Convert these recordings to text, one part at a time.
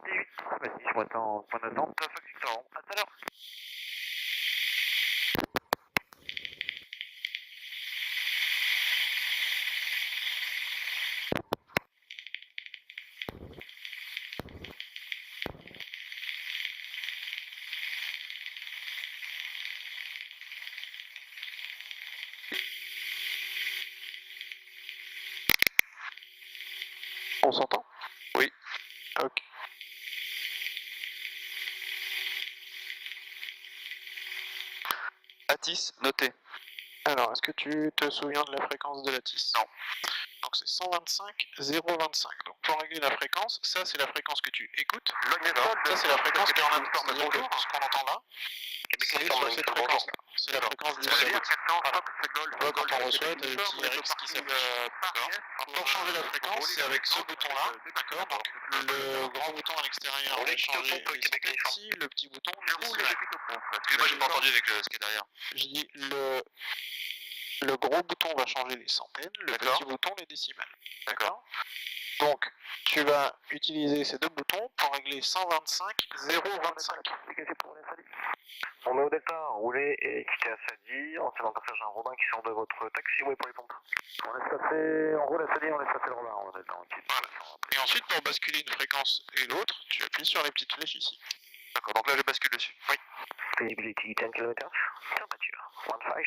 78. Vas-y, je m'attends en point d'attente. Fox Victor. À tout à l'heure. On s'entend? Oui. Ok. Atis, noté. Alors, est-ce que tu te souviens de la fréquence de la TIS? Non. Donc c'est 125 025. Donc pour régler la fréquence, ça c'est la fréquence que tu écoutes. Ça c'est la fréquence qui est en attente. C'est-à-dire que ce qu'on entend là, c'est sur cette fréquence-là. C'est la fréquence du sol. Voilà. Quand on reçoit des petits RX qui s'affichent. Pour changer la fréquence, c'est avec ce bouton-là, d'accord? Donc le grand bouton à l'extérieur va changer les centaines ici, le petit bouton les décimales. Excusez-moi, j'ai pas entendu avec ce qui est derrière. Je dis le gros bouton va changer les centaines, le petit bouton les décimales. D'accord? Donc, tu vas utiliser ces deux boutons pour régler 125 025. On est au départ, roulez et quittez à Sadi. En tenant passage à un Robin qui sort de votre taxiway pour les pompes. On roule à Sadi, on laisse passer le Robin. On est dans Et ensuite, pour basculer une fréquence et l'autre, tu appuies sur les petites flèches ici. D'accord, donc là je bascule dessus. Oui. Visibility 10 km, temperature 15,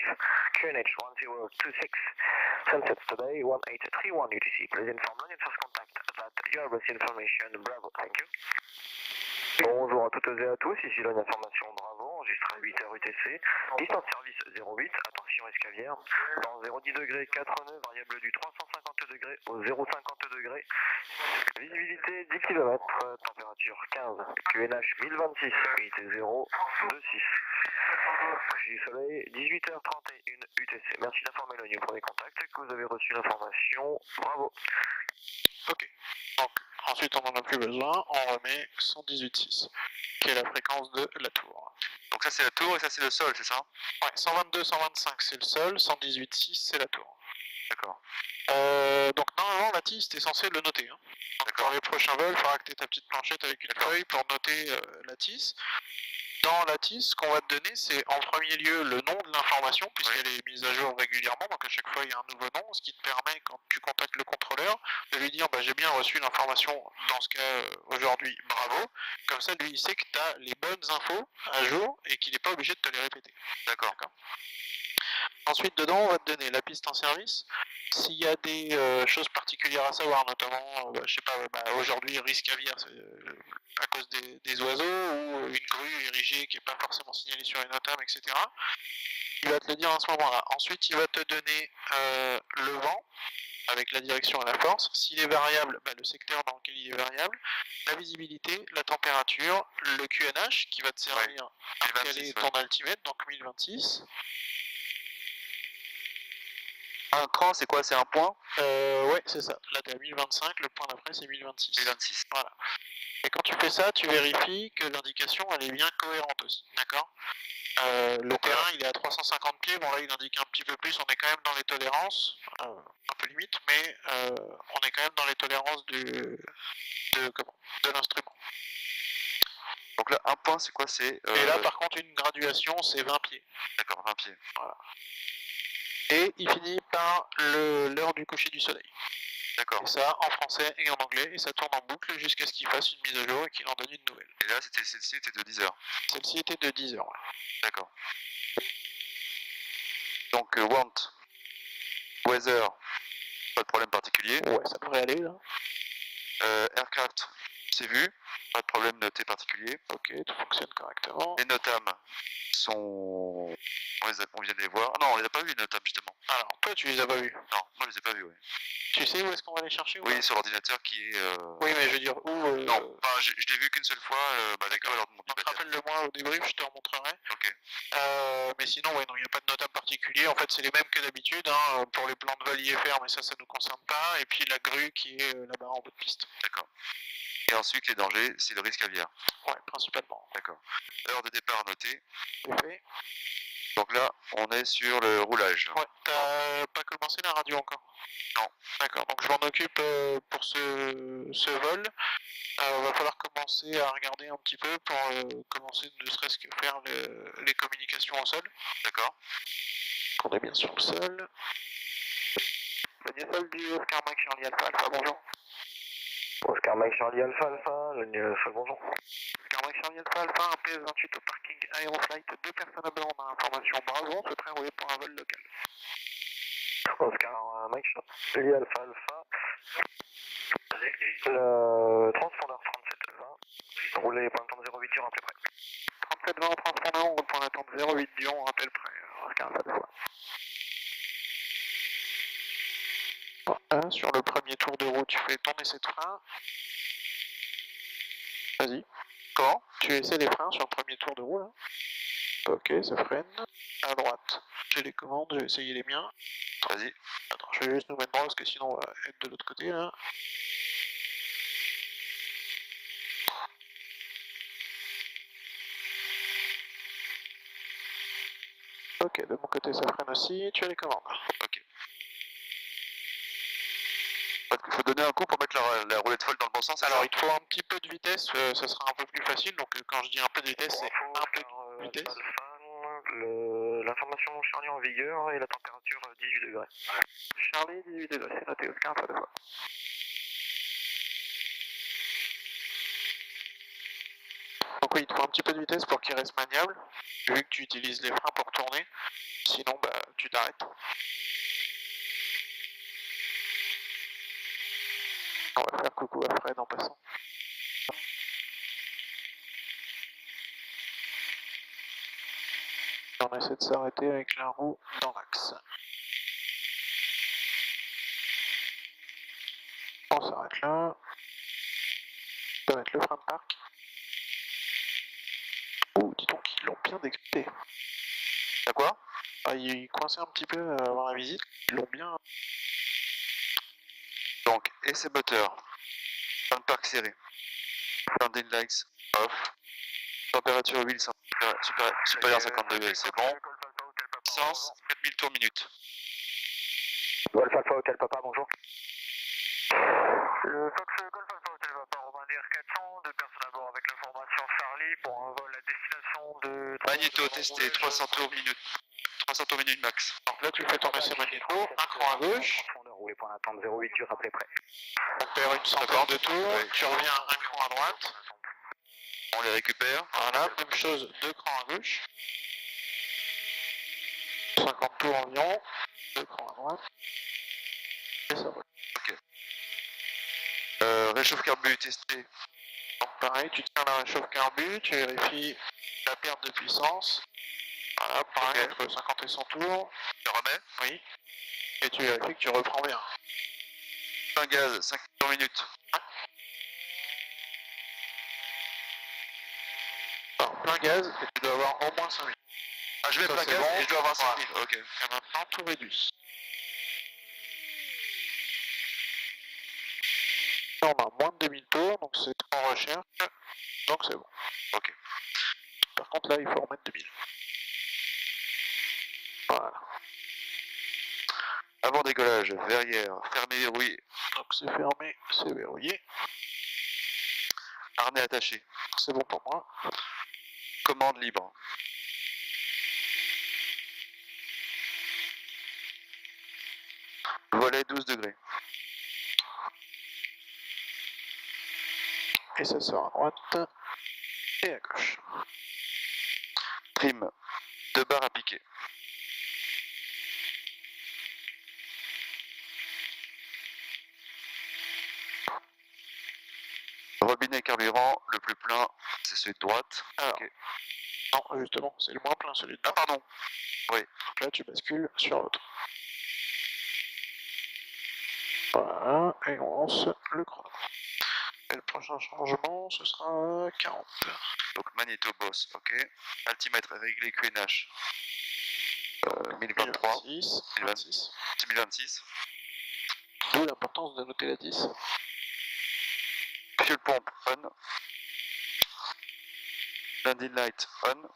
QNH 1026, sunsets today 1831 UTC. Please inform non source contact that you have received information. Bravo, thank you. Bonjour à toutes et à tous, ici l'une information Bravo, enregistré à 8h UTC, distance service 08, attention escalière, dans 010 degrés, 4 nœuds, variable du 350 degrés au 050 degrés, visibilité 10 km, température 15, QNH 1026, unité 0, 26. Coucher du soleil, 18h31 UTC. Merci d'informer l'ONU pour les contacts, que vous avez reçu l'information, bravo. Ok, donc ensuite on n'en a plus besoin, on remet 118.6, qui est la fréquence de la tour. Donc ça c'est la tour et ça c'est le sol, c'est ça? Ouais, 122, 125 c'est le sol, 118.6 c'est la tour. D'accord. Donc normalement la TIS t'es censé le noter. Hein. Dans les prochains vols, il faudra que tu aies ta petite planchette avec une feuille pour noter la TIS. Dans la TIS, ce qu'on va te donner, c'est en premier lieu le nom de l'information, puisqu'elle est mise à jour régulièrement, donc à chaque fois il y a un nouveau nom, ce qui te permet, quand tu contactes le contrôleur, de lui dire j'ai bien reçu l'information, dans ce cas aujourd'hui, bravo. Comme ça, lui, il sait que tu as les bonnes infos à jour et qu'il n'est pas obligé de te les répéter. D'accord. Ensuite, dedans, on va te donner la piste en service. S'il y a des choses particulières à savoir, notamment, je sais pas, aujourd'hui, risque aviaire, à cause des oiseaux, ou une grue érigée qui n'est pas forcément signalée sur une OTAM, etc. Il va te le dire à ce moment-là. Ensuite, il va te donner le vent, avec la direction à la force. S'il est variable, le secteur dans lequel il est variable, la visibilité, la température, le QNH qui va te servir à caler ton altimètre, donc 1026. Un cran, c'est quoi? C'est un point? Ouais, c'est ça. Là, t'es à 1025, le point d'après, c'est 1026. 1026. Voilà. Et quand tu fais ça, tu vérifies que l'indication, elle est bien cohérente aussi. D'accord? Le terrain, il est à 350 pieds. Bon, là, il indique un petit peu plus. On est quand même dans les tolérances. Un peu limite, mais on est quand même dans les tolérances de l'instrument. Donc là, un point, c'est quoi? Et là, par contre, une graduation, c'est 20 pieds. D'accord, 20 pieds. Voilà. Et il finit par l'heure du coucher du soleil. D'accord. Et ça en français et en anglais, et ça tourne en boucle jusqu'à ce qu'il fasse une mise à jour et qu'il en donne une nouvelle. Et là, celle-ci était de 10h. Celle-ci était de 10h. Ouais. D'accord. Donc, want, weather, pas de problème particulier. Ouais, ça devrait aller là. Aircraft, c'est vu, pas de problème noté particulier. Ok, tout fonctionne correctement. Les NOTAM sont... On vient de les voir. Non, on les a pas vus, les NOTAM, justement. Alors, toi, tu les as pas vus? Non, moi, je les ai pas vus, oui. Tu sais où est-ce qu'on va les chercher? Oui, sur l'ordinateur qui est... Oui, mais je veux dire, où... Non, je l'ai vu qu'une seule fois, d'accord, alors de mon donc, rappelle-le-moi au débrief, je te remontrerai. Ok. Mais sinon, ouais, non, il n'y a pas de NOTAM particulier. En fait, c'est les mêmes que d'habitude, hein, pour les plans de vol IFR, mais ça nous concerne pas. Et puis la grue qui est là-bas en bout de piste. D'accord. Et ensuite, les dangers, c'est le risque aviaire. Ouais, principalement. D'accord. Heure de départ notée. Fait. Donc là, on est sur le roulage. Ouais, t'as pas commencé la radio encore? Non. D'accord, donc je m'en occupe pour ce vol. Va falloir commencer à regarder un petit peu pour commencer ne serait-ce que faire les communications au sol. D'accord. On est bien sur le sol. Le sol du Oscar Mike Charlie Alpha Alpha, bonjour. Oscar Mike Charlie Alpha Alpha, ligne sol, bonjour. Oscar Mike Charlie Alpha Alpha, un PS28 au parking Aeroflight, 2 personnes à bord, on a information Bravo, se prêt rouler pour un vol local. Oscar Mike Charlie Alpha Alpha. Transpondeur 3720. Roulez point d'attente 08 Dion, rappelez prêt. 3720 transpondeur, on roule point d'attente 08 Dion, rappel prêt. Oscar Alpha Alpha. Voilà, sur le premier tour de roue, tu fais ton essai de frein. Vas-y. Comment? Tu essaies les freins sur le premier tour de roue là. Ok, ça freine. À droite, j'ai les commandes, j'ai essayé les miens. Vas-y. Attends, je vais juste nous mettre droit parce que sinon on va être de l'autre côté là. Ok, de mon côté ça freine aussi, tu as les commandes. Ok. Il faut donner un coup pour mettre la roulette folle dans le bon sens. Alors il te faut un petit peu de vitesse, ça sera un peu plus facile, donc quand je dis un peu de vitesse, c'est un peu de vitesse. L'information Charlie en vigueur et la température 18 degrés. Charlie, 18 degrés, c'est noté, Oscar, pas de fois. Donc oui, il te faut un petit peu de vitesse pour qu'il reste maniable, vu que tu utilises les freins pour tourner, sinon bah tu t'arrêtes. On va faire coucou à Fred en passant. On essaie de s'arrêter avec la roue dans l'axe. On s'arrête là. On va mettre le frein de parc. Oh, dis donc, ils l'ont bien décrypté. T'as quoi? Ah, il coinçait un petit peu avant la visite. Ils l'ont bien... Donc, essai moteur. Fin de parc serré. Landing lights off. Température huile supérieure à 50 degrés, c'est bon. Puissance 4000 tours minute. Golf Alpha Hotel Papa, bonjour. Le Fox Golf Alpha Hotel Papa, Romain DR 400, 2 personnes à bord avec l'information Charlie pour un vol à destination de... Magnéto testé, 300 tours minute. 300 tours minute max. Donc là, tu fais ton essai magnéto, un cran à gauche. Roulez point d'attente 08 du rappelé prêt. On perd une centaine de tours, Ouais. tu reviens un cran à droite. On les récupère. Voilà, même chose, 2 crans à gauche. 50 tours environ, 2 crans à droite. Et ça roule. Réchauffe carbu testé. Donc pareil, tu tiens la réchauffe carbu, tu vérifies la perte de puissance. Voilà, pareil, Ok. entre 50 et 100 tours. Tu remets. Oui. Et tu vérifies que tu reprends bien. Un gaz, 5 tours minute. Alors, plein gaz, et tu dois avoir au moins 5000. Ah, je mets Ça, plein c'est gaz bon. et je dois avoir 5000. Ok. Et maintenant, tout réduit. Là, on a moins de 2000 tours, donc c'est en recherche. Donc c'est bon. Ok. Par contre, là, il faut remettre 2000. Voilà. Avant décollage, verrière, fermé, verrouillé. Donc c'est fermé, c'est verrouillé. Harnais attaché. C'est bon pour moi. Commande libre. Volet 12 degrés. Et ça sort à droite et à gauche. Trim. 2 barres à piquer. Robinet carburant, le plus plein, c'est celui de droite. Alors, Ok. non, justement, c'est le moins plein celui de Ah, droite. pardon. Donc là, tu bascules sur l'autre. Voilà, et on lance le chrono. Et le prochain changement, ce sera 40. Donc magnéto boss, ok. Altimètre réglé QNH. 1023, 1026, 26. 2026. D'où l'importance de noter la 10. Fuel pompe on. Landing light on.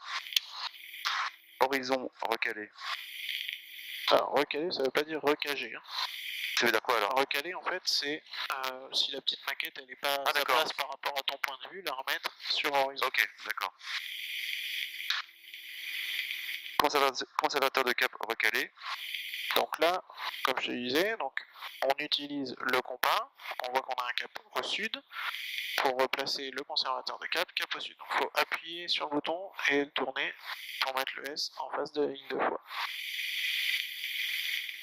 horizon recalé. Alors, recaler, ça veut pas dire recager. Hein. Ça veut dire quoi alors? Recaler, en fait, c'est si la petite maquette elle n'est pas à sa d'accord. place par rapport à ton point de vue, la remettre sur horizon. Ok, d'accord. Conservateur de cap recalé. Donc là, comme je te disais, donc, on utilise le compas, on voit qu'on a un cap au sud, pour replacer le conservateur de cap au sud. Donc il faut appuyer sur le bouton et le tourner pour mettre le S en face de la ligne de foi.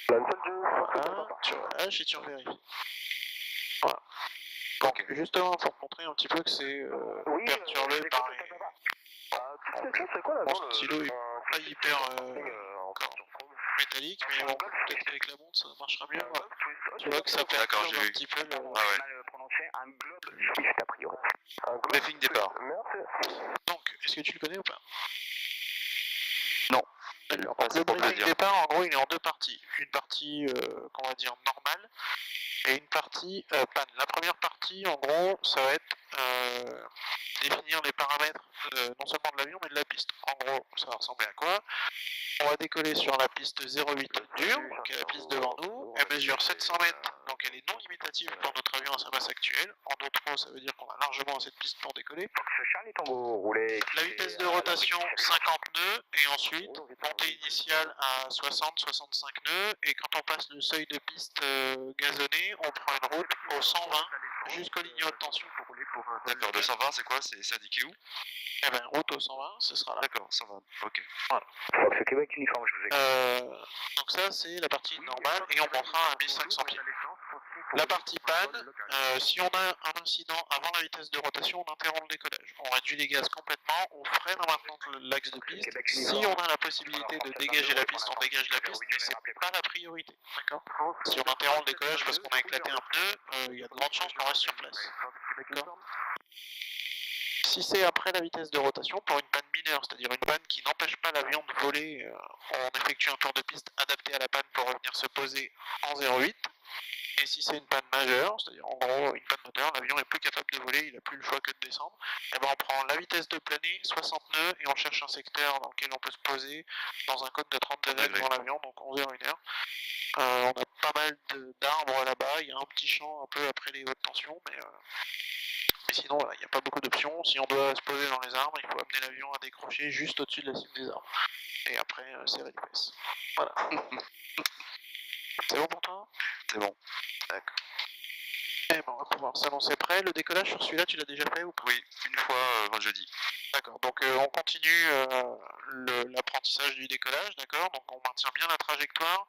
Voilà, tu relâches et tu vérifies. Voilà. Donc justement pour te montrer un petit peu que c'est perturbé par les... C'est quoi Mon stylo est pas hyper métallique, mais bon, peut-être qu'avec la montre ça marchera mieux. Voilà. Tu vois que ça perturbe un petit peu le... Ah ouais. prononcé un globe swift a priori. Briefing départ. Merci. Donc, est-ce que tu le connais ou pas? Non. D'accord. Ah, Donc, c'est le pour briefing plaisir. départ, en gros, il est en deux parties. Une partie, qu'on va dire, normale, et une partie panne. La première partie, en gros, ça va être définir les paramètres non seulement de l'avion, mais de la piste. En gros, ça va ressembler à quoi? On va décoller sur la piste 08 dure, donc la piste devant nous. Elle mesure 700 mètres, donc elle est non limitative pour notre avion à sa masse actuelle. En d'autres mots, ça veut dire qu'on a largement assez de piste pour décoller. Ce Charlie Tango roulé. La vitesse de rotation 50 nœuds, et ensuite montée initiale à 60-65 nœuds. Et quand on passe le seuil de piste gazonné, on prend une route au 120 jusqu'aux lignes haute tension. D'accord, 220 c'est quoi? C'est indiqué où? Eh ben, route au 120, ce sera là. D'accord, 120, ok. Fox Québec uniforme, je vous écoute. Donc ça c'est la partie normale et on montera à 1500 pieds. La partie panne, si on a un incident avant la vitesse de rotation, on interrompt le décollage. On réduit les gaz complètement, on freine en maintenant l'axe de piste. Si on a la possibilité de dégager la piste, on dégage la piste, mais c'est pas la priorité. D'accord? Si on interrompt le décollage parce qu'on a éclaté un pneu, il y a de grandes chances qu'on reste sur place. D'accord? Si c'est après la vitesse de rotation, pour une panne mineure, c'est-à-dire une panne qui n'empêche pas l'avion de voler, on effectue un tour de piste adapté à la panne pour revenir se poser en 0,8. Et si c'est une panne majeure, c'est-à-dire en gros une panne moteur, l'avion est plus capable de voler, il n'a plus le choix que de descendre, et ben on prend la vitesse de planée, 60 nœuds, et on cherche un secteur dans lequel on peut se poser dans un cône de 30 degrés devant l'avion, donc 11h-1h. On a pas mal d'arbres là-bas, il y a un petit champ un peu après les hautes tensions, mais sinon, il n'y a pas beaucoup d'options. Si on doit se poser dans les arbres, il faut amener l'avion à décrocher juste au-dessus de la cime des arbres. Et après, serrer les fesses. Voilà. C'est bon pour toi? C'est bon. D'accord. Et ben, on va pouvoir s'annoncer prêt. Le décollage sur celui-là, tu l'as déjà fait ou pas? Oui, une fois jeudi. D'accord, donc on continue l'apprentissage du décollage, d'accord? Donc on maintient bien la trajectoire,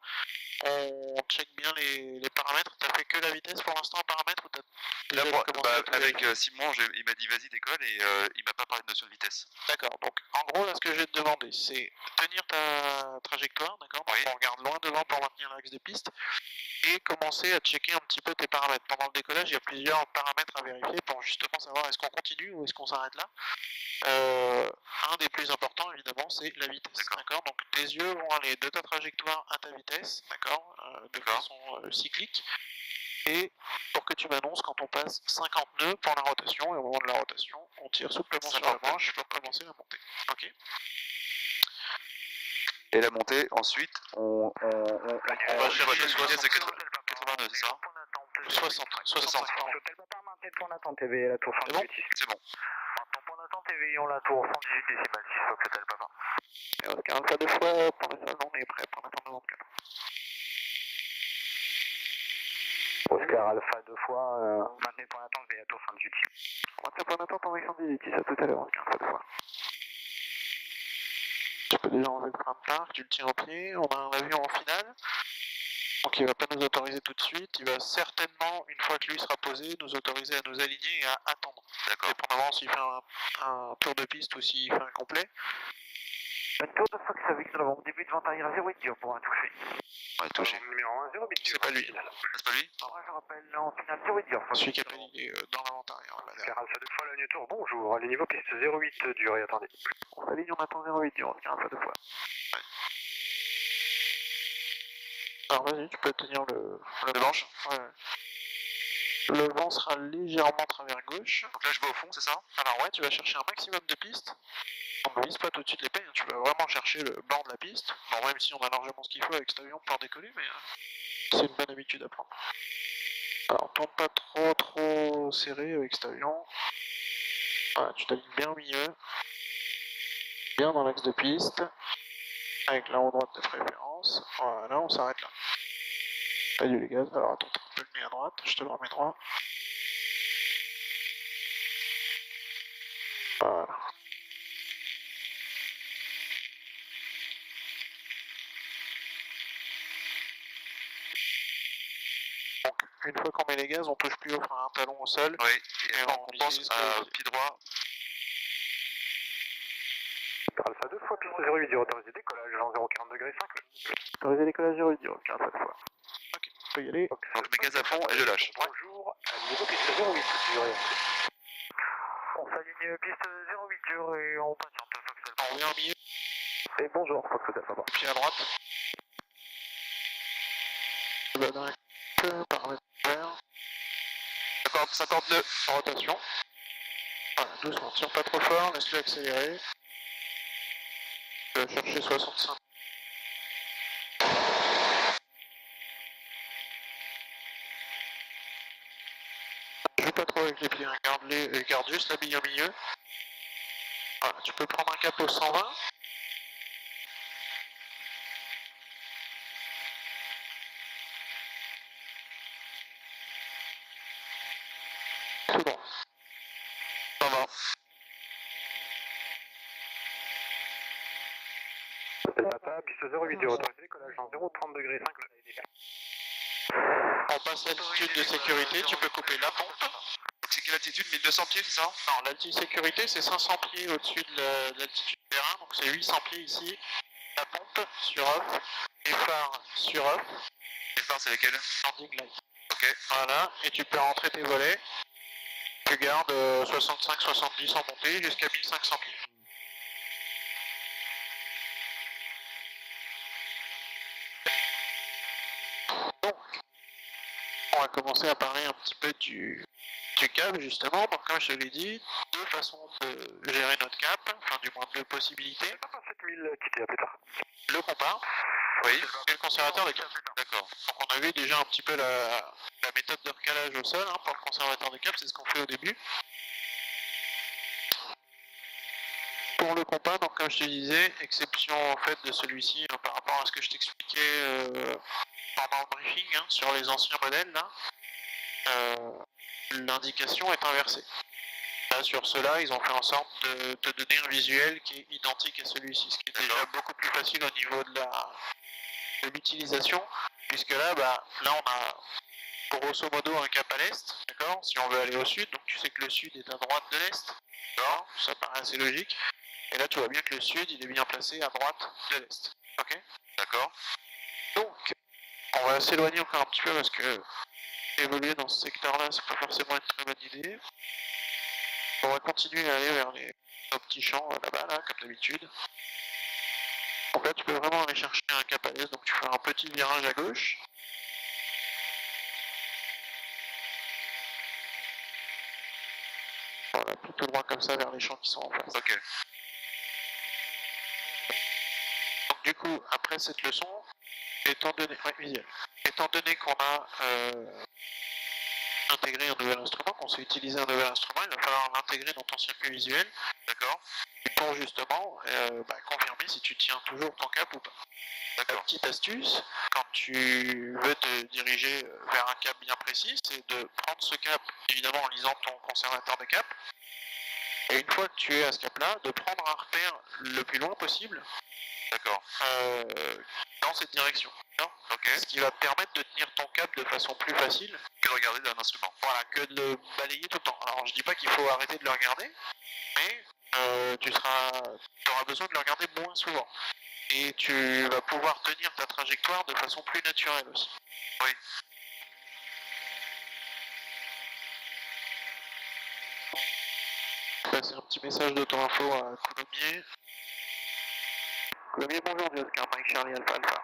on check bien les paramètres. T'as fait que la vitesse pour l'instant en paramètres ou t'as déjà commencé à tout avec vérifier? Simon, il m'a dit vas-y décolle et il m'a pas parlé de notion de vitesse. D'accord, donc en gros là ce que je vais te demander c'est tenir ta trajectoire, d'accord? Donc Oui. on regarde loin devant pour maintenir l'axe de piste et commencer à checker un petit peu tes paramètres. Pendant le décollage, il y a plusieurs paramètres à vérifier pour justement savoir est-ce qu'on continue ou est-ce qu'on s'arrête là. Un des plus importants évidemment c'est la vitesse, d'accord? Donc tes yeux vont aller de ta trajectoire à ta vitesse, d'accord? De façon cyclique. Et pour que tu m'annonces quand on passe 50 nœuds pour la rotation, et au moment de la rotation, on tire souplement sur la manche pour commencer la montée. Ok? Et la montée, ensuite, on va chercher 60 c'est 82, c'est ça? 60. Hôtel Papa, maintenez le point d'attente TV, la tour 118. C'est bon. Ton point d'attente TV, on la tour 118 décimales 6, Fox Hôtel Papa. Et ok, un fois deux fois, pour le salon, on est prêt pour l'attente 94. Oscar Alpha 2 fois, maintenez le point d'attente vers la tour 118. On va le point d'attente en 118, à tout à l'heure, Oscar, un fois deux fois. Tu peux déjà enlever le frein de parc, tu le tiens au pied, on a un avion en finale. Donc il va pas nous autoriser tout de suite, il va certainement, une fois que lui sera posé, nous autoriser à nous aligner et à attendre. D'accord. Dépendamment s'il fait un tour de piste ou s'il fait un complet. Le tour de Fox avec nous début de vente arrière 08 dur pour un touché. Ouais, touché. Numéro 1, 08 C'est pas lui. C'est pas lui? Je rappelle en finale 08 dur. Celui qui appelle, il est dans la vente arrière. Oscar Alpha 2 fois, le tour, bonjour, les niveaux piste 08 dur et attendez. On aligne, on attend 08 dur, on tient un fois deux fois. Ouais. Alors vas-y, tu peux tenir le manche. Ouais. Le vent sera légèrement travers gauche. Donc là je vais au fond, c'est ça? Alors ouais, tu vas chercher un maximum de pistes. On ne vise pas tout de suite les pays, hein. Tu vas vraiment chercher le bord de la piste. Bon, même si on a largement ce qu'il faut avec cet avion pour décoller, mais c'est une bonne habitude à prendre. Alors, tourne pas trop serré avec cet avion. Voilà, tu t'alignes bien au milieu. Bien dans l'axe de piste. Avec la roue droite de préférence. Voilà, on s'arrête là. Pas du les gaz. Alors attends, un peu le nez à droite. Je te le remets droit. Voilà. Donc, une fois qu'on met les gaz, on touche plus au frein, un talon au sol. Oui, et on pense à pied droit. Alpha 2 fois, piste 08, autorisé décollage, vent 040 degrés 5. Autorisé décollage 0, 15 fois. Ok, on peut y aller. Donc je mets gaz à fond et je lâche. Bonjour, à niveau piste 08, durée. On s'aligne piste 08, durée, on patiente, Fox On revient au milieu, Et bonjour, Fox Alpha. pied à droite. Paramètre vert. 52. Rotation. Voilà, doucement, tire pas trop fort, laisse-le accélérer. Je vais chercher 65. Joue pas trop avec les pieds, hein. Garde juste la bille au milieu. Voilà, tu peux prendre un cap au 120. Tout droit. Ça va. Papa, piste 08, durée, autorisé décollage, vent 030 degrés 5, le On passe l'altitude de sécurité, tu peux couper la pompe. C'est quelle altitude? 1200 pieds, c'est ça? Non, l'altitude sécurité, c'est 500 pieds au-dessus de l'altitude terrain, donc c'est 800 pieds ici. La pompe sur off, les phares sur off, Les phares, c'est lesquels? landing light. Ok. Voilà, et tu peux rentrer tes volets. Tu gardes 65-70 en montée jusqu'à 1500 pieds. Donc, on va commencer à parler un petit peu du cap justement. Donc comme je te l'ai dit, deux façons de gérer notre cap, enfin du moins deux possibilités. Papa 7000, quittez à plus tard. Le compas Oui. et le conservateur de cap. D'accord. Donc on a vu déjà un petit peu la méthode de recalage au sol, hein, pour le conservateur de cap, c'est ce qu'on fait au début. Pour le compas, donc comme je te disais, exception en fait de celui-ci par rapport à ce que je t'expliquais pendant le briefing, hein, sur les anciens modèles là, l'indication est inversée. Là, sur ceux-là, ils ont fait en sorte de te donner un visuel qui est identique à celui-ci, ce qui est déjà beaucoup plus facile au niveau de l'utilisation, puisque là, là on a grosso modo un cap à l'est, d'accord, si on veut aller au sud, donc tu sais que le sud est à droite de l'est, d'accord, ça paraît assez logique, et là tu vois bien que le sud il est bien placé à droite de l'est, ok. D'accord. Donc, on va s'éloigner encore un petit peu parce que évoluer dans ce secteur-là, c'est pas forcément une très bonne idée. On va continuer à aller vers nos petits champs là-bas, là, comme d'habitude. Donc là, tu peux vraiment aller chercher un cap à l'est, donc tu fais un petit virage à gauche. Voilà, plutôt droit comme ça vers les champs qui sont en face. Ok. Donc du coup, après cette leçon, étant donné qu'on a intégré un nouvel instrument, qu'on sait utiliser un nouvel instrument, il va falloir l'intégrer dans ton circuit visuel, d'accord, pour justement confirmer si tu tiens toujours ton cap ou pas. D'accord. Petite astuce, quand tu veux te diriger vers un cap bien précis, c'est de prendre ce cap, évidemment en lisant ton conservateur de cap, et une fois que tu es à ce cap-là, de prendre un repère le plus loin possible, d'accord, dans cette direction. Okay. Ce qui va te permettre de tenir ton cap de façon plus facile que de regarder d'un instrument. Voilà, que de le balayer tout le temps. Alors je dis pas qu'il faut arrêter de le regarder, mais tu auras besoin de le regarder moins souvent. Et tu vas pouvoir tenir ta trajectoire de façon plus naturelle aussi. Oui. C'est un petit message d'auto-info à Coulommiers. Coulommiers, bonjour, du Oscar Mike Charlie Alpha Alpha.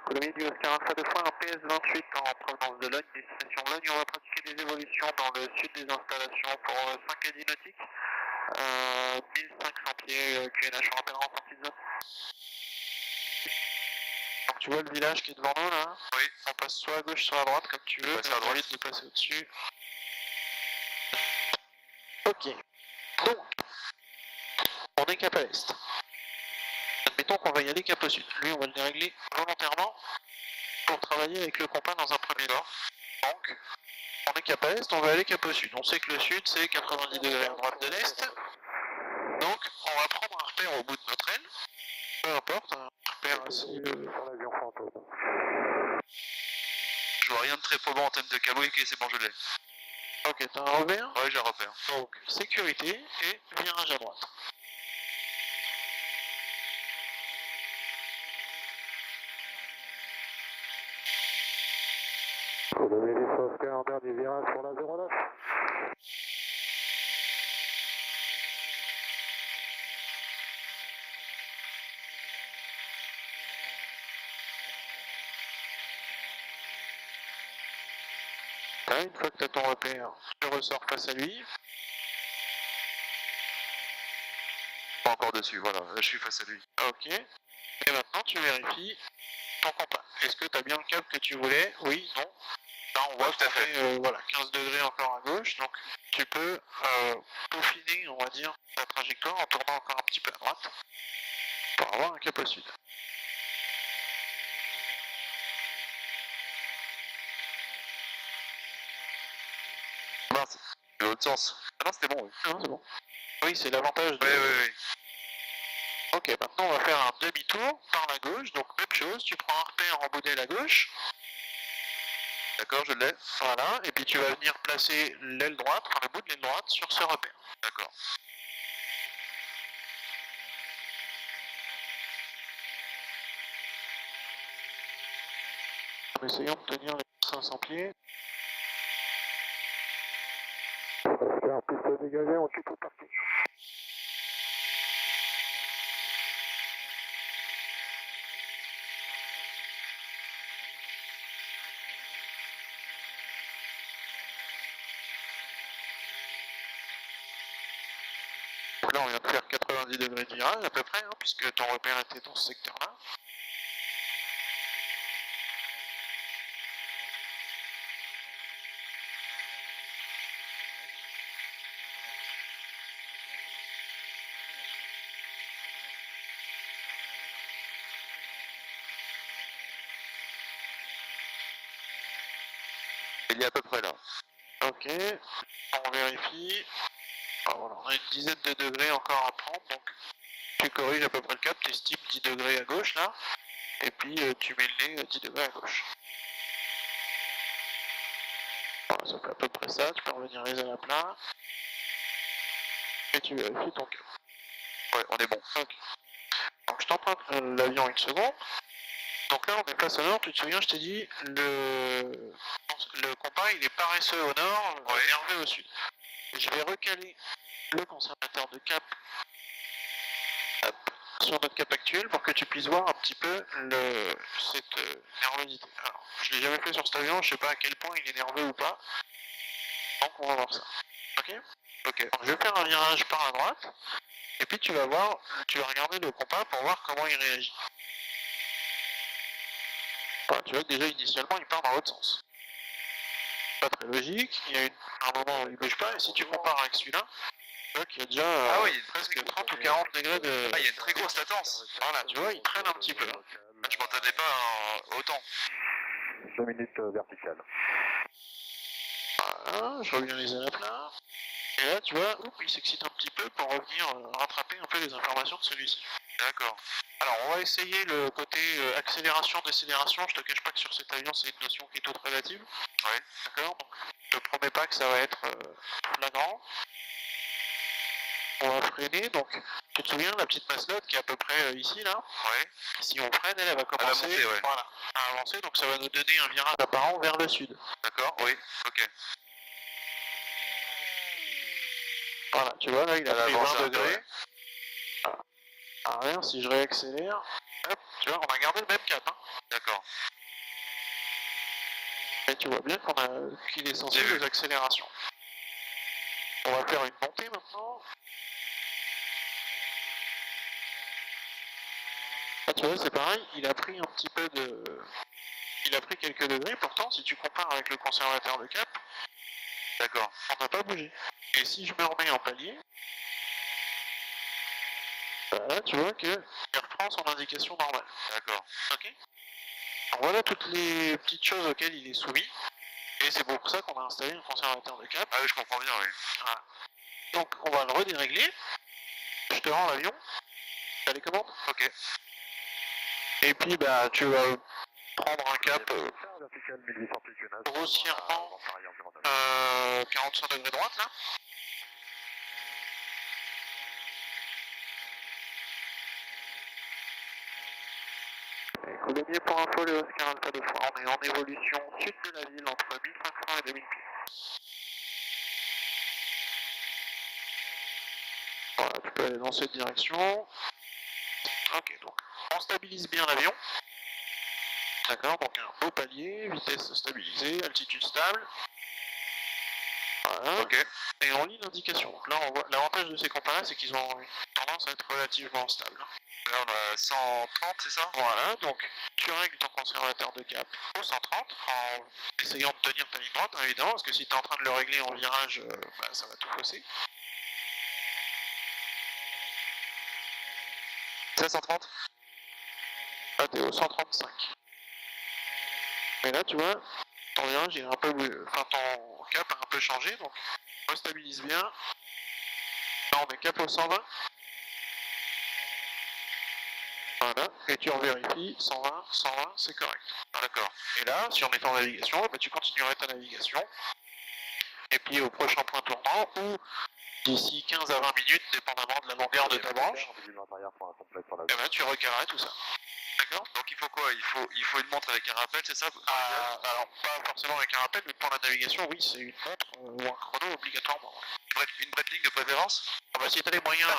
Coulommiers du Oscar Alpha 2 fois, un PS28 en provenance de Logne, destination Logne. On va pratiquer des évolutions dans le sud des installations pour 5 à 10 nautiques. 1500 pieds QNH, on rappellera en sortie de zone. Donc tu vois le village qui est devant nous là? Oui. On passe soit à gauche, soit à droite, comme tu veux. Passer à droite. Vite de passer au-dessus. Ok. Donc, on est cap à l'est. Admettons qu'on va y aller cap au sud. Lui, on va le dérégler volontairement pour travailler avec le compas dans un premier temps. Donc, on est cap à l'est, on va aller cap au sud. On sait que le sud, c'est 90 degrés à droite de l'est. Donc, on va prendre un repère au bout de notre aile. Peu importe, un repère assez... Je vois rien de très probant en termes de camo, ok, c'est bon, je l'ai. Ok, t'as un repère? Ouais, j'ai un repère. Donc, sécurité et virage à droite. Vous avez les sauvegardes en dernier virage pour la 09. Là, une fois que tu as ton repère, tu ressors face à lui. Pas encore dessus, voilà, là, je suis face à lui. Ok. Et maintenant, tu vérifies ton compas. Est-ce que tu as bien le cap que tu voulais? Oui, non. Là, on voit Ouais, que tu fait voilà, 15 degrés encore à gauche. Donc, tu peux peaufiner, on va dire, ta trajectoire en tournant encore un petit peu à droite pour avoir un cap au sud. Mince, de l'autre sens. Ah non, c'était bon, oui. Ah, c'est bon. Oui, c'est l'avantage de... Oui. Ok, maintenant on va faire un demi-tour par la gauche, donc même chose, tu prends un repère en bout d'aile à gauche, D'accord, je l'ai. voilà, et puis tu vas venir placer l'aile droite, enfin le bout de l'aile droite sur ce repère. D'accord. En essayant de tenir les 500 pieds. En piste dégagée, on tue tout parti. Donc là on vient de faire 90 degrés de virage à peu près, hein, puisque ton repère était dans ce secteur-là. Il est à peu près là. Ok, on vérifie. Ah, voilà, on a une dizaine de degrés encore à prendre, donc tu corriges à peu près le cap, tu estimes 10 degrés à gauche là, et puis tu mets le nez 10 degrés à gauche. Voilà, ça fait à peu près ça, tu peux revenir les ailes à plat, et tu vérifies ton cap. Ouais, on est bon. Ok. Donc je t'emprunte l'avion une seconde. Donc là on est face au nord, tu te souviens, je t'ai dit, le compas il est paresseux au nord, nerveux au sud. Je vais recaler le conservateur de cap sur notre cap actuel pour que tu puisses voir un petit peu cette nervosité. Alors, je l'ai jamais fait sur cet avion, je sais pas à quel point il est nerveux ou pas. Donc on va voir ça. Ok? Ok. Donc, je vais faire un virage par la droite, et puis tu vas voir, tu vas regarder le compas pour voir comment il réagit. Voilà, tu vois que déjà initialement il part dans l'autre sens. Pas très logique, il y a un moment où il bouge pas, et si tu compares avec celui-là, tu vois qu'il y a déjà Ah oui, presque 30 ou 40 degrés de... Ah, il y a une très grosse latence. Voilà, tu vois, il traîne un petit peu. Je m'entendais pas autant. 2 minutes verticales. Voilà, je reviens les ailes à plat. Et là, tu vois, il s'excite un petit peu pour revenir rattraper un peu les informations de celui-ci. D'accord. Alors, on va essayer le côté accélération, décélération. Je te cache pas que sur cet avion, c'est une notion qui est toute relative. Ouais. D'accord? Donc, je te promets pas que ça va être flagrant. On va freiner, donc tu te souviens la petite maslotte qui est à peu près ici là? Ouais. Si on freine, elle va commencer monter, ouais. voilà, à avancer, donc ça va nous donner un virage apparent vers le sud. D'accord, oui. Ok. Voilà, tu vois là il a Elle pris avance 20 un peu, degrés. ouais. Ah rien, si je réaccélère, hop, tu vois, on a gardé le même cap. Hein. D'accord. Et tu vois bien qu'il est sensible J'ai vu. aux accélérations. On va faire une montée maintenant. Ah, tu vois, c'est pareil, il a pris un petit peu de... Il a pris quelques degrés, pourtant, si tu compares avec le conservateur de cap, D'accord. on n'a pas bougé. Et si je me remets en palier, là, tu vois qu'il reprend son indication normale. D'accord. Ok. Donc voilà toutes les petites choses auxquelles il est soumis. Et c'est pour ça qu'on a installé un conservateur de cap. Ah oui, je comprends bien, oui. Voilà. Donc on va le redérégler. Je te rends l'avion. T'as les commandes? Ok. Et puis bah tu vas prendre un cap grossièrement 45 degrés droite là. Colombier pour info, le Oscar Alpha 2 fois. On est en évolution sud de la ville entre 1500 et 2000 pieds. Voilà, tu peux aller dans cette direction. Ok, donc on stabilise bien l'avion. D'accord, donc un beau palier, vitesse stabilisée, altitude stable. Voilà. Ok. Et on lit l'indication. Donc là, on voit l'avantage de ces compas-là, c'est qu'ils ont tendance à être relativement stables. Là, on a 130, c'est ça? Voilà, donc tu règles ton conservateur de cap au 130 en essayant de tenir ta ligne droite, hein, évidemment, parce que si tu es en train de le régler en virage, bah, ça va tout fausser. C'est 130? Là, t'es au 135. Mais là, tu vois, ton virage, il est un peu... Enfin, ton cap a un peu changé, donc restabilise bien. Là, on est cap au 120. Voilà, et tu revérifies, 120, 120, c'est correct. D'accord. Et là, si on est en navigation, bah, tu continuerais ta navigation. Et puis au prochain point tournant, ou d'ici 15 à 20 minutes, dépendamment de la longueur de ta branche, et ben, tu recalerais tout ça. D'accord. Donc il faut quoi? Il faut une montre avec un rappel, c'est ça? Alors, pas forcément avec un rappel, mais pour la navigation, oui, c'est une montre ou un chrono obligatoirement. Une Breitling de préférence? Ah bah, si t'as les moyens,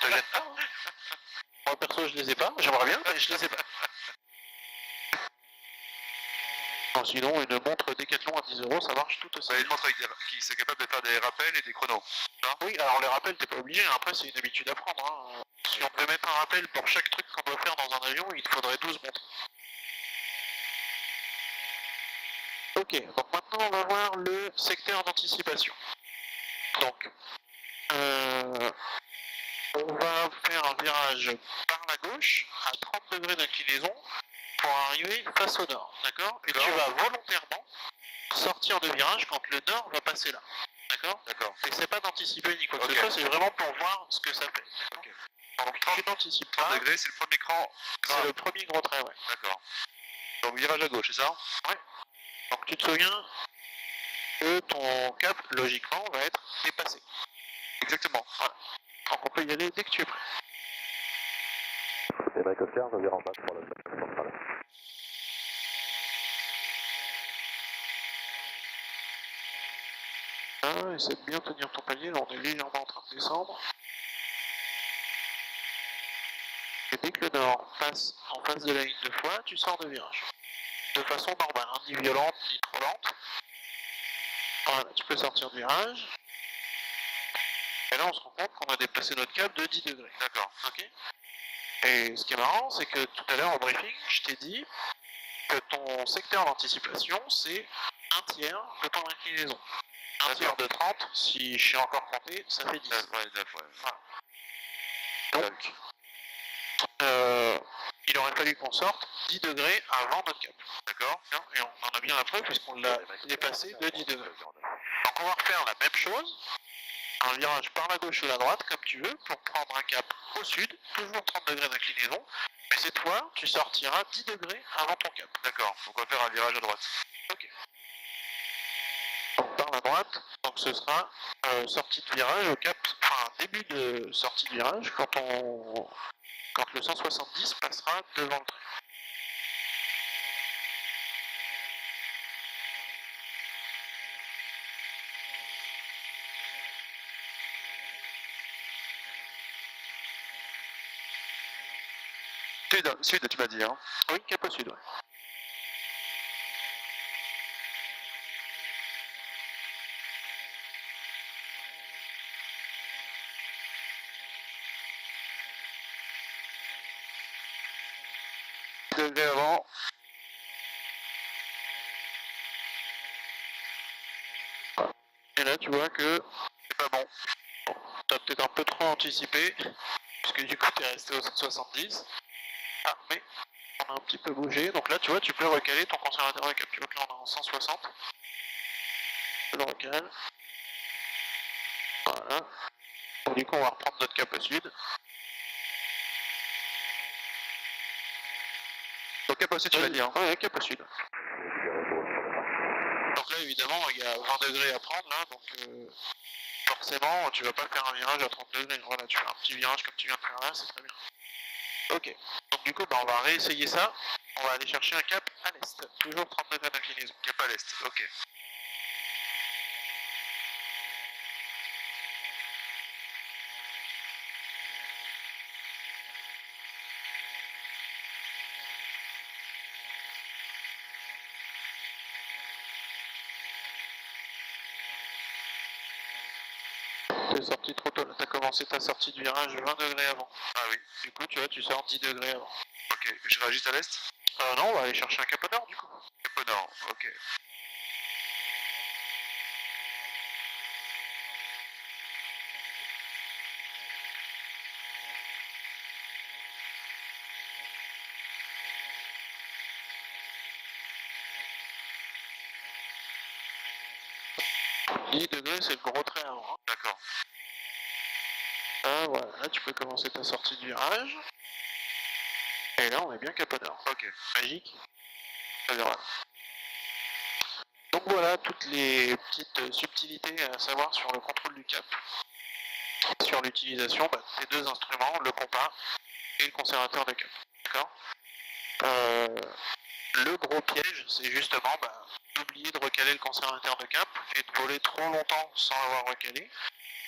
te gêne pas. Moi, perso, je les ai pas. J'aimerais bien, mais je les ai pas. Non, sinon, une montre Decathlon à 10 €, ça marche tout aussi. Une montre qui est capable de faire des rappels et des chronos. Oui, alors les rappels, t'es pas obligé. Après, c'est une habitude à prendre. Hein. Si on devait mettre un rappel pour chaque truc qu'on doit faire dans un avion, il te faudrait 12 montres. Ok, donc maintenant, on va voir le secteur d'anticipation. Donc, on va faire un virage par la gauche à 30 degrés d'inclinaison pour arriver face au nord, d'accord? Et tu vas volontairement sortir de virage quand le nord va passer là, d'accord? D'accord. T'essaies pas d'anticiper ni quoi que ce soit, c'est vraiment pour voir ce que ça fait. Okay. Donc tu n'anticipes pas. 30 degrés, c'est le premier cran. C'est le premier gros trait, ouais. D'accord. Donc virage à gauche, c'est ça? Ouais. Donc tu te souviens que ton cap, logiquement, va être dépassé. Exactement. Voilà. Donc on peut y aller dès que tu es prêt. Et Mike Oscar, je viens en bas pour la station centrale. Ah, essaie de bien tenir ton palier, là on est légèrement en train de descendre. Et dès que le nord passe en face de la ligne de foi, tu sors de virage. De façon normale, hein, ni violente, ni trop lente. Voilà, tu peux sortir de virage. Et là on se rend compte qu'on a déplacé notre cap de 10 degrés. D'accord, ok. Et ce qui est marrant, c'est que tout à l'heure au briefing, je t'ai dit que ton secteur d'anticipation, c'est un tiers de ton inclinaison. Un tiers de 30, si je suis encore compté, ça fait 10. Ouais, 9, ouais. Voilà. Donc, il aurait fallu qu'on sorte 10 degrés avant notre cap. D'accord? Et on en a bien la preuve puisqu'on l'a dépassé de 10 degrés. Donc on va refaire la même chose, un virage par la gauche ou la droite, comme tu veux, pour prendre un cap au sud, toujours 30 degrés d'inclinaison, mais cette fois, tu sortiras 10 degrés avant ton cap. D'accord, donc on va faire un virage à droite. Ok. Donc par la droite, donc ce sera sortie de virage au cap, enfin début de sortie de virage quand le 170 passera devant le train. Sud, tu m'as dit, hein? Oui, cap au sud, ouais. degrés avant. Et là, tu vois que c'est pas bon. T'as peut-être un peu trop anticipé, puisque du coup, t'es resté au 170. Ah, mais on a un petit peu bougé. Donc là, tu vois, tu peux recaler ton conservateur de cap. Tu vois que là, on est en 160. Je le recale. Voilà. Donc, du coup, on va reprendre notre cap au sud. Donc cap au sud, tu vas dire. Ouais, cap au sud. Donc là, évidemment, il y a 20 degrés à prendre, là, donc forcément, tu vas pas faire un virage à 30 degrés. Voilà, tu fais un petit virage comme tu viens de faire là, c'est très bien. Ok, donc du coup, bah, on va réessayer ça. On va aller chercher un cap à l'est. Toujours 30 degrés d'inclinaison. Cap à l'est, ok. T'es sorti trop tôt, là, t'as commencé ta sortie de virage 20 degrés avant. Ah oui, Du coup, tu vois, tu sors 10 degrés avant. ok. Je vais juste à l'est. Non, on va aller chercher un cap au nord, du coup. Cap au nord, ok. « 10 degrés, c'est le gros trait avant. Hein. D'accord. Ah, voilà, là, tu peux commencer ta sortie de virage. Et là, on est bien cap au nord. Ok. Magique. Favorable. Donc voilà toutes les petites subtilités à savoir sur le contrôle du cap, sur l'utilisation de ces deux instruments, le compas et le conservateur de cap. D'accord. Le gros piège, c'est justement d'oublier de recaler le conservateur de cap et de voler trop longtemps sans l'avoir recalé.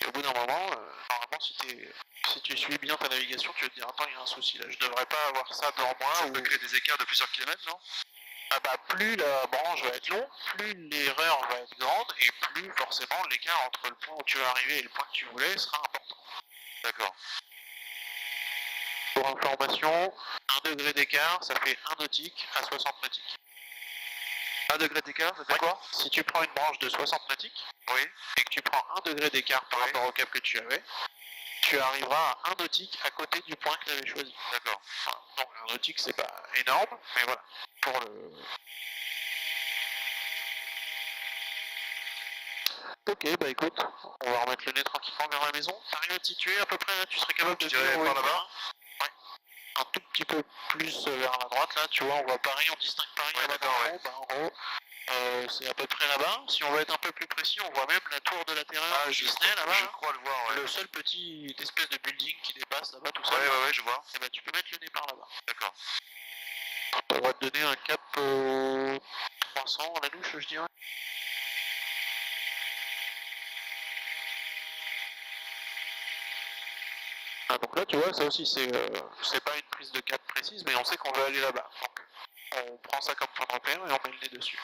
Et au bout d'un moment, normalement, si tu suis bien ta navigation, tu vas te dire attends, il y a un souci là, je devrais pas avoir ça devant moi. Ça peut créer des écarts de plusieurs kilomètres, non? Ah bah plus la branche va être longue, plus l'erreur va être grande et plus forcément l'écart entre le point où tu vas arriver et le point que tu voulais sera important. D'accord. Pour information, 1 degré d'écart, ça fait 1 nautique à 60 nautiques. 1 degré d'écart, ça fait quoi? Si tu prends une branche de 60 nautiques, Oui. et que tu prends 1 degré d'écart par rapport au cap que tu avais, tu arriveras à 1 nautique à côté du point que tu avais choisi. D'accord. Enfin, donc 1 nautique c'est pas énorme, mais voilà, pour le... Ok, bah écoute, on va remettre le nez tranquillement vers la maison. T'arrives à te situer à peu près, là, tu serais capable de tirer par là-bas? Ouais. Un tout petit peu plus vers la droite, là, tu vois, on voit Paris, on distingue Paris Ouais, là-bas d'accord, en haut, en gros, c'est à peu près là-bas. Si on veut être un peu plus précis, on voit même la tour de la Terreur de Disney là-bas. Je crois le voir, ouais. Le seul petit espèce de building qui dépasse là-bas tout seul. Ouais, je vois. Et bah tu peux mettre le nez par là-bas. D'accord. On va te donner un cap 300 à la douche, je dirais. Ah, donc là, tu vois, ça aussi, c'est pas une prise de cap précise, mais on sait qu'on veut aller là-bas. Donc, on prend ça comme point de repère et on met le nez dessus.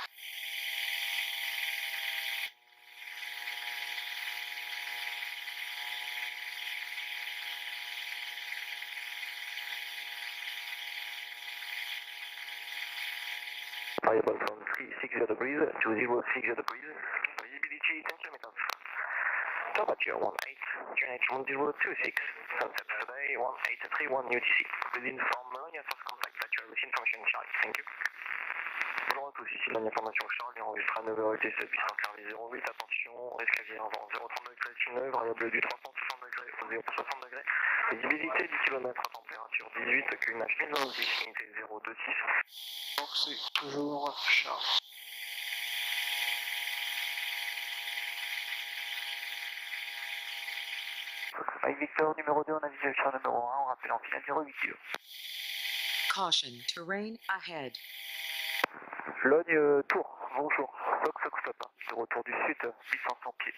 Variable from 360 degrees to 06 degrees. Visibility 10 kilometers. Temperature 18, Sunset today 1831 UTC. Please inform Melania First Contact that you have received information Charlie. Thank you. Bonjour à tous, ici Melania Formation Charlie, enregistré à 9h UTC, puissance carré 08, attention, risque aviaire vent 030 degrés, signe variable du 360 degrés au 060 degrés. Visibilité 10 km, température 18, QNH 1026, unité 026. Donc c'est toujours Charles. Avec Victor numéro 2, on a visuel sur numéro 1, on rappelle en finale 08 kg. Caution, terrain ahead. Logne Tour, bonjour. Fox Stop, de retour du sud, 1500 pieds.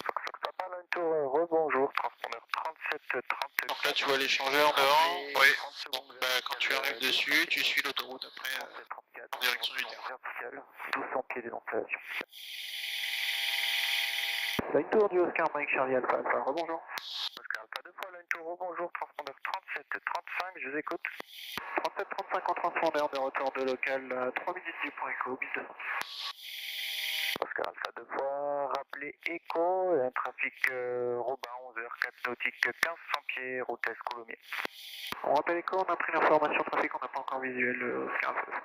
Fox Stop, Line Tour, rebonjour, transpondeur 37 30. Donc là tu vois l'échangeur dehors. Oui. Donc quand tu arrives dessus, tu suis l'autoroute après en direction du terrain. Vertical, 1200 pieds d'éventilation. Line Tour du Oscar Mike Charlie Alpha Alpha, rebonjour. Oscar Alpha 2 fois, Line Taureau, bonjour, transpondeur 37-35, je vous écoute. 37-35 en transpondeur de retour de local à 3 minutes du point écho, 1200. Oscar Alpha 2 fois, rappelez écho, un trafic Robin 11h, 4 nautique, 1500 pieds, route est Coulommiers. On rappelle écho, on a pris l'information trafic, on n'a pas encore visuel Oscar Alpha 2 fois.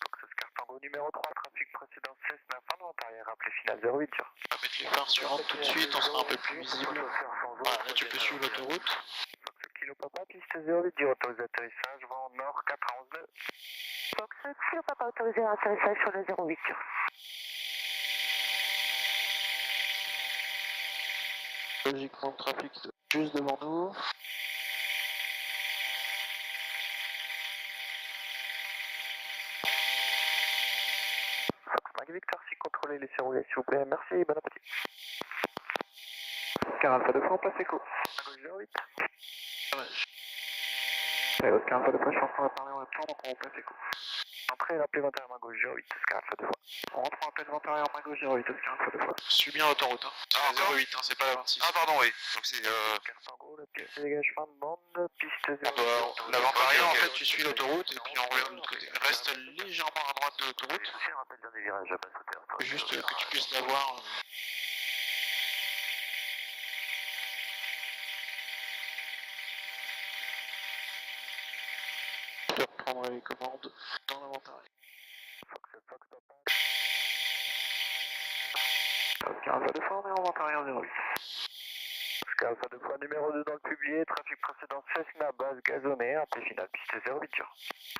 Fox Oscar Tango numéro 3, trafic précédent 16, fin de vente arrière, rappelez final 08. On va mettre les phares sur Rome tout de suite, on sera un peu plus visible. Voilà, là tu peux suivre l'autoroute. Fox Kilo Papa, piste 08, du retour aux atterrissages, vent nord 4 à 11 Fox Kilo Papa, autorisé à atterrissage sur le 08. Logiquement, le trafic juste devant nous. Fox 5 Victor, si contrôlez, laissez rouler s'il vous plaît, merci, bon appétit. Oscar Alpha 2 fois, on passe écho. À gauche 08. Ouais, Oscar Alpha 2 fois, je suis en train de parler en même temps, donc on passe écho. Entrée, rappelez 21 main gauche 08, Oscar Alpha 2 fois. On rentre en appel vent arrière, main gauche 08, Oscar Alpha 2 fois. Je suis bien l'autoroute, hein. C'est Ah, la 08, hein, c'est pas la 26. Ah, pardon, oui. Donc c'est. Oscar Tango, la piste de dégagement de bande, piste 08. La vente arrière, en ok. fait, tu suis l'autoroute et puis on revient de l'autre côté. Reste légèrement à droite de l'autoroute, C'est un rappel dernier virage à basse hauteur. juste que tu puisses la voir. Je reprendrai les commandes dans l'inventaire. Fox Papa. Oscar Alpha 2 fois, on est en vent arrière 08. Oscar Alpha 2 fois, numéro 2 dans le publié, trafic précédent Cessna, base gazonnée, appel final, piste 08.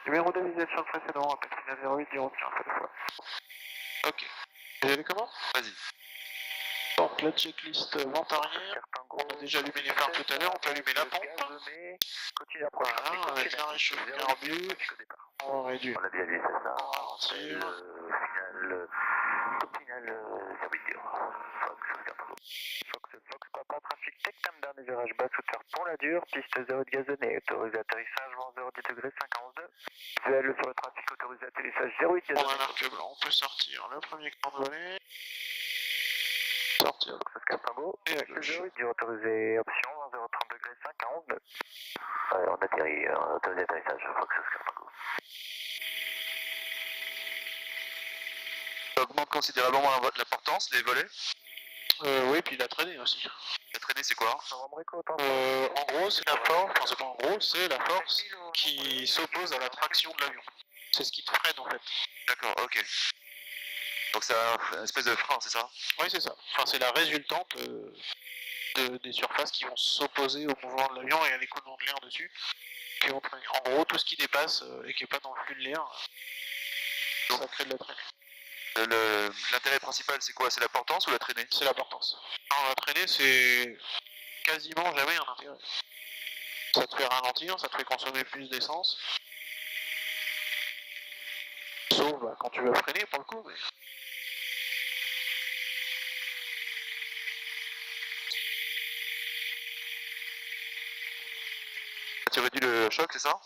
Numéro 2 visuel sur le précédent, appel final 08, du Oscar Alpha 2 fois. Ok. Vous avez les commandes? Vas-y. Donc la checklist vente arrière. Tango. On a déjà allumé les phares tout à l'heure, on peut allumer la pompe. Gazonnée, continue à approcher. Voilà, on va bien réchauffer le carburant. On va réduire. On a bien vu, c'est ça. On va ralentir. Final, 08. Fox Papa, trafic Tectam, dernier virage basse hauteur Pont la Dure, piste 0 de gazonnée, autorisé atterrissage, vent 010 degrés, 5 à 11 2. Visuel sur le trafic, autorisé atterrissage 08 On a gazonnée. un arc blanc, on peut sortir le premier cran de volée. Sortir. Fox Oscar Tango, Et à gauche. 08 autorisé option, vent 030 degrés, 5 à 11 2. Ouais, on atterrit, autorisé atterrissage, Fox Oscar Tango. Ça augmente considérablement l'importance, les volets. Oui, puis la traînée aussi. La traînée, c'est quoi? En gros, c'est la force, enfin c'est pas en gros, c'est la force qui s'oppose à la traction de l'avion. C'est ce qui te freine en fait. D'accord, ok. Donc c'est un espèce de frein, c'est ça? Oui, c'est ça. Enfin, c'est la résultante des surfaces qui vont s'opposer au mouvement de l'avion et à l'écoulement de l'air dessus. Qui vont freiner. En gros, tout ce qui dépasse et qui n'est pas dans le flux de l'air, ça crée de la traînée. L'intérêt principal, c'est quoi? C'est la portance ou la traînée? C'est la portance. Alors, la traînée, c'est quasiment jamais un intérêt. Ça te fait ralentir, ça te fait consommer plus d'essence. Sauf quand tu veux freiner pour le coup, mais... Tu réduis le choc, c'est ça?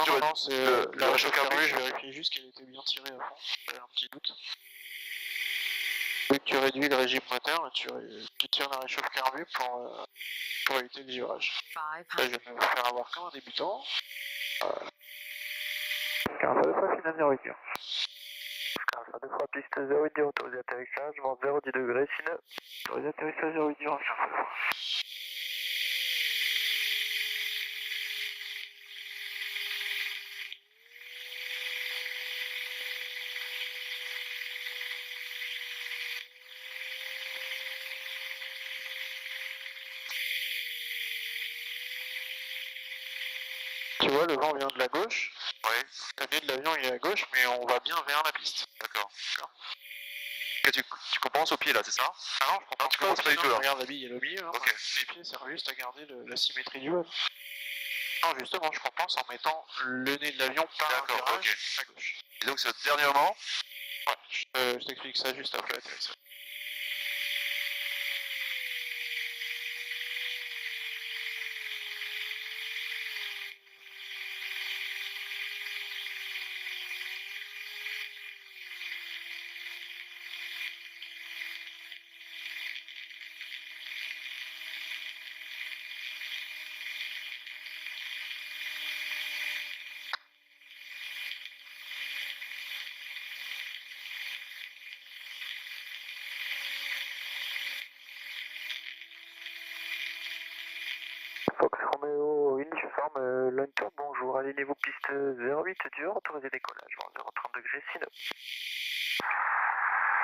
Tu Non, c'est le la réchauffe réchauffe carbu. je vérifiais juste qu'elle était bien tirée à fond. J'avais un petit doute. Vu que tu réduis le régime moteur, tu tires la réchauffe carbu pour éviter le virage. Là, je 500. vais me faire avoir comme un débutant. Oscar Alpha 2 fois, final 08. Oscar Alpha 2 fois, piste 08, autorisé atterrissage, vent 010 degrés, sinon. Autorisé atterrissage 08, du Oscar Alpha 2 fois. Tu vois, le vent vient de la gauche. Ouais, Le nez de l'avion il est à gauche, mais on va bien vers la piste. d'accord. Ok, tu compenses au pied là, c'est ça? Ah non, je comprends tu commences pas du tout, là. Regarde la bille, elle est au milieu. Hein. Ok. Les pieds servent juste à garder la symétrie du vol. Non, justement, je compense en mettant le nez de l'avion par un D'accord, virage ok. à gauche. Et donc, ce dernier moment, Ouais, je t'explique ça juste après l'atterrissage. Fox Romeo uniforme, line tour, bonjour, alignez-vous piste 08 dur, autorisé décollage, 030 degrés, sino.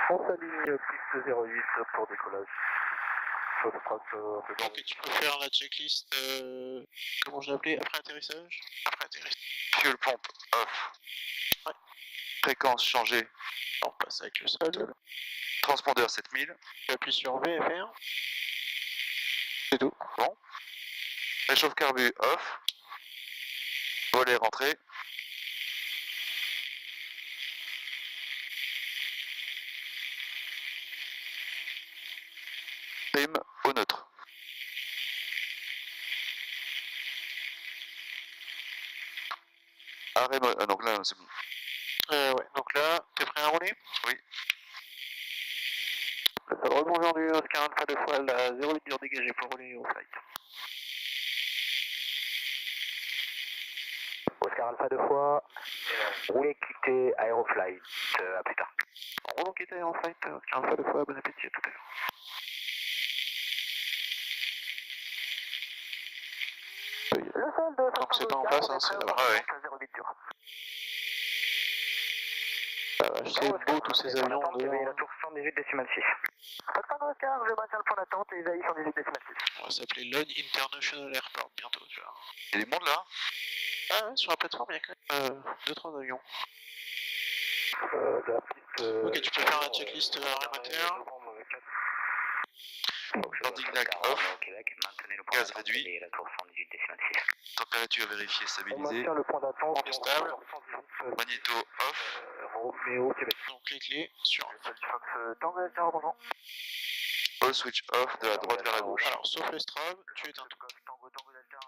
On s'aligne piste 08 pour décollage. Ok, tu peux faire la checklist, comment je l'ai appelé, après atterrissage. Après atterrissage. Fuel pompe off. Ouais. Fréquence changée. On passe avec le sol. Transpondeur 7000. Tu appuies sur VFR. C'est tout. Bon. Réchauffe carbu off. Volet rentré. Prime au neutre. Arrêt ah, donc là c'est bon. Ouais, donc là, t'es prêt à rouler? Oui. Rebonjour du Oscar Alpha 2 fois, la 08 dur dégagé pour rouler au flight. Oscar Alpha 2 fois, roulez, quittez, Aeroflight, à plus tard. Roulons quitter en flight, Oscar Alpha 2 fois, bon appétit à tout à l'heure. Le sol de Donc c'est pas en place, hein, c'est là-bas. Ah ouais. 08 dur. Ah, vache, c'est beau tous ces avions Éveillez la dehors. tour 118 décimal 6. Pas de Oscar, je maintiens le point d'attente et éveille 118 décimal 6. On va s'appeler Lone International Airport bientôt, tu vois. Il y a du monde là? Ah ouais, sur la plateforme, il y a quand même 2-3 avions. De la piste, Ok, tu peux faire la checklist rémateur. Landing lag off. Gaz réduit. La tour 118 décimal 6. Température vérifiée On stabilisée. maintient le point d'attente. On est stable. Magnéto off. Roméo, Québec. Donc les clés sur Fox Tango Delta, rebonjour. All switch off de la droite vers la gauche. Alors, sauf l'estrade, tu éteins tout. Tango Delta,